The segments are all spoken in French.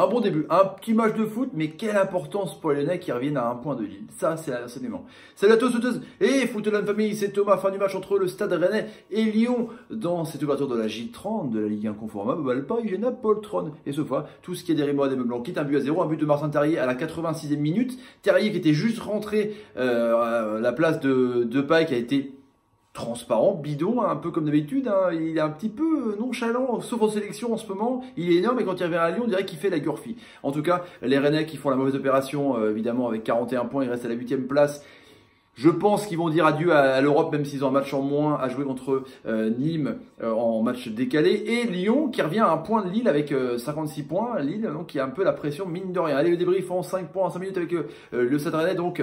Un bon début, un petit match de foot, mais quelle importance pour les Lyonnais qui reviennent à un point de Lille. Ça, c'est assurément. Salut à tous, et Footland Famille, c'est Thomas. Fin du match entre le Stade Rennais et Lyon dans cette ouverture de la J30 de la Ligue 1 conformable. Valparaiso Poltron. Et ce fois, tout ce qui est des Rémois, des Meublans quitte un but à 0, un but de Martin Terrier à la 86e minute. Terrier qui était juste rentré à la place de Depay qui a été transparent, bidon, un peu comme d'habitude, hein. Il est un petit peu nonchalant, sauf en sélection en ce moment. Il est énorme et quand il revient à Lyon, on dirait qu'il fait la Gurfi. En tout cas, les Rennais qui font la mauvaise opération, évidemment avec 41 points, ils restent à la 8e place. Je pense qu'ils vont dire adieu à l'Europe, même s'ils ont un match en moins à jouer contre Nîmes en match décalé. Et Lyon qui revient à un point de Lille avec 56 points. Lille, donc qui a un peu la pression, mine de rien. Allez, le débrief en 5 points en 5 minutes avec le Stade Rennais. Donc,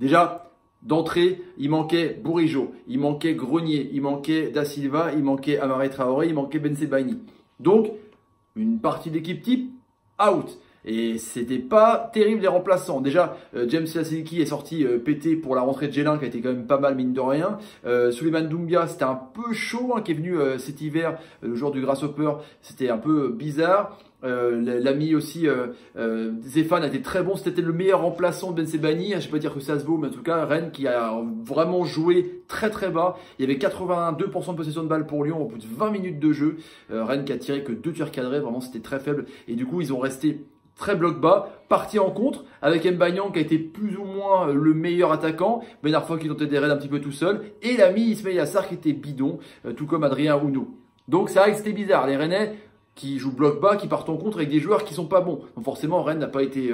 déjà, d'entrée, il manquait Bourigeaud, il manquait Grenier, il manquait Da Silva, il manquait Amare Traoré, il manquait Ben Sebaini. Donc, une partie de l'équipe type out. Et c'était pas terrible les remplaçants. Déjà, James Yassiki est sorti pété pour la rentrée de Gélin, qui a été quand même pas mal mine de rien. Souleymane Doumbia, c'était un peu chaud, hein, qui est venu cet hiver, le jour du Grasshopper. C'était un peu bizarre. L'ami aussi Zéphane a été très bon, c'était le meilleur remplaçant de Ben Sebaini. Je ne vais pas dire que ça se vaut, mais en tout cas Rennes qui a vraiment joué très très bas. Il y avait 82% de possession de balle pour Lyon au bout de 20 minutes de jeu. Rennes qui a tiré que 2 tirs cadrés, vraiment c'était très faible. Et du coup ils ont resté très bloc bas, parti en contre avec Mbagnan qui a été plus ou moins le meilleur attaquant, Ben Arfa qui tentait des raids un petit peu tout seul, et l'ami Ismail Assar qui était bidon, tout comme Adrien Ounou. Donc c'est vrai que c'était bizarre, les Rennais qui jouent bloc bas, qui partent en contre avec des joueurs qui sont pas bons. Donc forcément, Rennes n'a pas été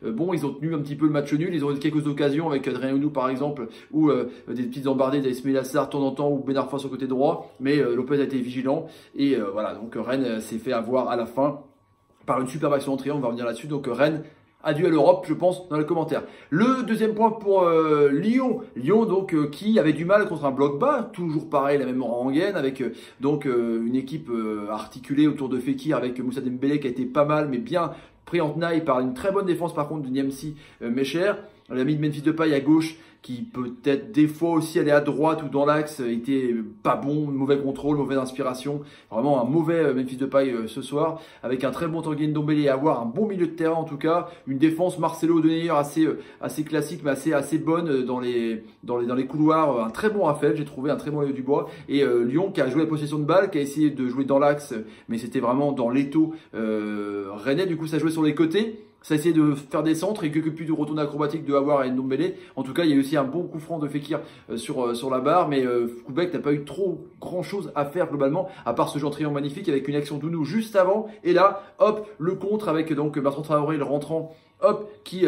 bon. Ils ont tenu un petit peu le match nul. Ils ont eu quelques occasions avec Adrien Ounou par exemple, ou des petites embardées d'Ismail Assar de temps en temps, ou Ben Arfa sur le côté droit. Mais Lopez a été vigilant. Et voilà, donc Rennes s'est fait avoir à la fin par une superbe action en triangle. On va revenir là-dessus. Donc Rennes, adieu à l'Europe, je pense, dans les commentaires. Le deuxième point pour Lyon. Lyon, donc, qui avait du mal contre un bloc bas. Toujours pareil, la même rengaine, avec donc une équipe articulée autour de Fekir, avec Moussa Dembélé qui a été pas mal, mais bien pris en tenaille par une très bonne défense, par contre, de Niamsi Mecher. L'ami de Memphis Depay à gauche, qui peut-être des fois aussi aller à droite ou dans l'axe, était pas bon, mauvais contrôle, mauvaise inspiration. Vraiment un mauvais Memphis Depay ce soir, avec un très bon Tanguy Ndombele et avoir un bon milieu de terrain en tout cas. Une défense Marcelo Denayer assez classique, mais assez bonne dans les couloirs. Un très bon Raphaël, j'ai trouvé un très bon Dubois. Et Lyon qui a joué la possession de balle, qui a essayé de jouer dans l'axe, mais c'était vraiment dans l'étau rennais. Du coup, ça jouait sur les côtés. Ça a essayé de faire des centres et quelques plus de retournées acrobatiques de Aouar et Ndombele. En tout cas, il y a eu aussi un bon coup franc de Fekir sur la barre, mais Koubek n'a pas eu trop grand chose à faire globalement, à part ce genre de triangle magnifique avec une action d'Ounou juste avant. Et là, hop, le contre avec donc Bertrand Traoré, le rentrant, hop, qui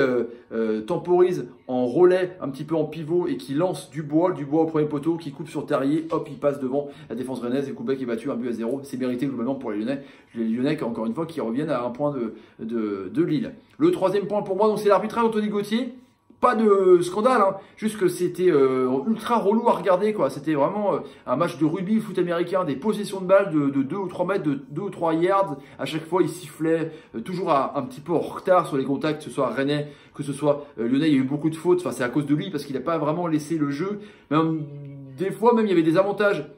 temporise en relais, un petit peu en pivot, et qui lance Dubois au premier poteau, qui coupe sur Terrier, hop, il passe devant la défense rennaise, et Koubek est battu 1 but à 0. C'est mérité globalement pour les Lyonnais. Les Lyonnais, encore une fois, qui reviennent à un point de Lille. Le troisième point pour moi, donc c'est l'arbitrage Anthony Gauthier. Pas de scandale, hein. Juste que c'était ultra relou à regarder, quoi. C'était vraiment un match de rugby, foot américain, des possessions de balles de 2 ou 3 mètres, de 2 ou 3 yards. À chaque fois, il sifflait toujours un petit peu en retard sur les contacts, que ce soit Rennais, que ce soit Lyonnais. Il y a eu beaucoup de fautes, enfin c'est à cause de lui, parce qu'il n'a pas vraiment laissé le jeu. Même, des fois, même, il y avait des avantages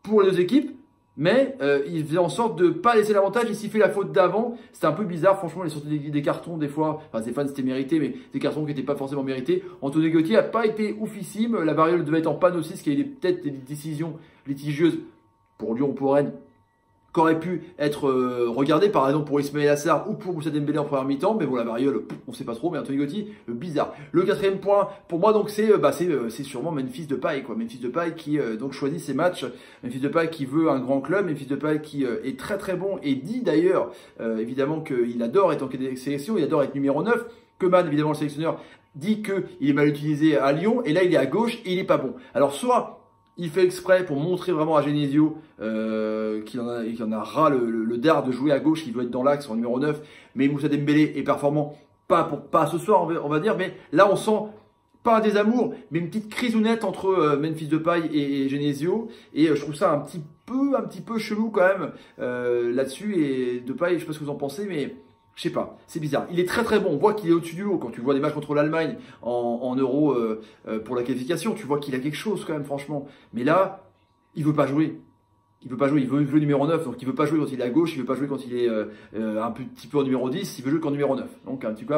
pour les deux équipes. Mais il faisait en sorte de ne pas laisser l'avantage, il sifflait la faute d'avant. C'était un peu bizarre, franchement, il sortait des cartons des fois. Enfin, Stéphane, c'était mérité, mais des cartons qui n'étaient pas forcément mérités. Anthony Gauthier n'a pas été oufissime. La variole devait être en panne aussi, ce qui a peut-être des décisions litigieuses pour Lyon ou pour Rennes, qui aurait pu être regardé par exemple pour Ismail Assar ou pour Moussa Dembélé en première mi-temps, mais bon la variole on ne sait pas trop, mais Anthony Gauthier bizarre. Le quatrième point pour moi donc c'est sûrement Memphis Depay, quoi. Memphis Depay qui donc choisit ses matchs, Memphis Depay qui veut un grand club, Memphis Depay qui est très très bon et dit d'ailleurs évidemment qu'il adore être en sélection, il adore être numéro 9. Koeman évidemment le sélectionneur dit qu'il est mal utilisé à Lyon et là il est à gauche et il n'est pas bon. Alors soit il fait exprès pour montrer vraiment à Genesio qu'il en a ras le dard de jouer à gauche, qu'il doit être dans l'axe en numéro 9. Mais Moussa Dembélé est performant, pas ce soir on va dire, mais là on sent pas un désamour, mais une petite crisounette entre Memphis Depay et Genesio. Et je trouve ça un petit peu chelou quand même là-dessus. Et Depay, je sais pas ce que vous en pensez, mais je sais pas, c'est bizarre. Il est très très bon, on voit qu'il est au-dessus du haut. Quand tu vois des matchs contre l'Allemagne en Euro pour la qualification, tu vois qu'il a quelque chose quand même franchement. Mais là, il veut pas jouer. il veut pas jouer, il veut jouer numéro 9, donc il veut pas jouer quand il est à gauche, il veut pas jouer quand il est un petit peu en numéro 10, il veut jouer qu'en numéro 9. Donc un petit peu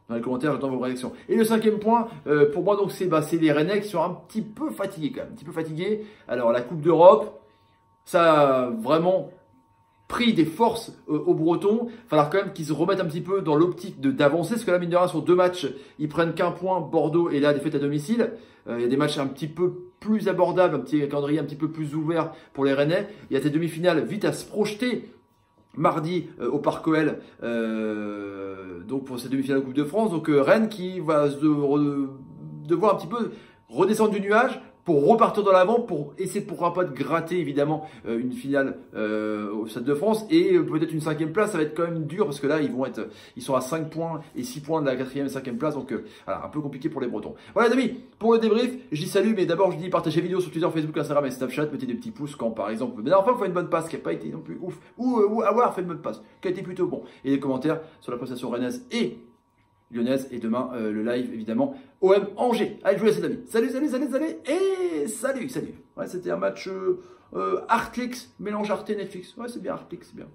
dans les commentaires, j'attends vos réactions. Et le 5e point, pour moi, donc c'est les Rennais qui sont un petit peu fatigués quand même, un petit peu fatigués. Alors la Coupe d'Europe, ça a vraiment pris des forces aux Bretons. Il va falloir quand même qu'ils se remettent un petit peu dans l'optique d'avancer, parce que là, mine de rien, sur 2 matchs, ils prennent qu'un point, Bordeaux et la défaite à domicile. Il y a des matchs un petit peu plus abordables, un petit calendrier un petit peu plus ouvert pour les Rennais. Il y a ces demi-finales vite à se projeter mardi au Parc OL, donc pour ces demi-finales de Coupe de France. Donc Rennes qui va devoir un petit peu redescendre du nuage pour repartir dans l'avant, pour essayer pourquoi pas de gratter évidemment une finale au Stade de France et peut-être une 5e place. Ça va être quand même dur parce que là ils sont à 5 points et 6 points de la 4e et 5e place, donc voilà, un peu compliqué pour les Bretons. Voilà les amis, pour le débrief, je dis salut, mais d'abord je dis partagez la vidéo sur Twitter, Facebook, Instagram et Snapchat, mettez des petits pouces quand par exemple, mais enfin vous faites une bonne passe qui n'a pas été non plus ouf, ou avoir fait une bonne passe qui a été plutôt bon, et des commentaires sur la prestation rennaise et lyonnaise, et demain le live évidemment OM Angers. Allez, je vous laisse les amis. Salut, et salut. Ouais, c'était un match Artflix, mélange Arte Netflix. Ouais, c'est bien Artflix, c'est bien.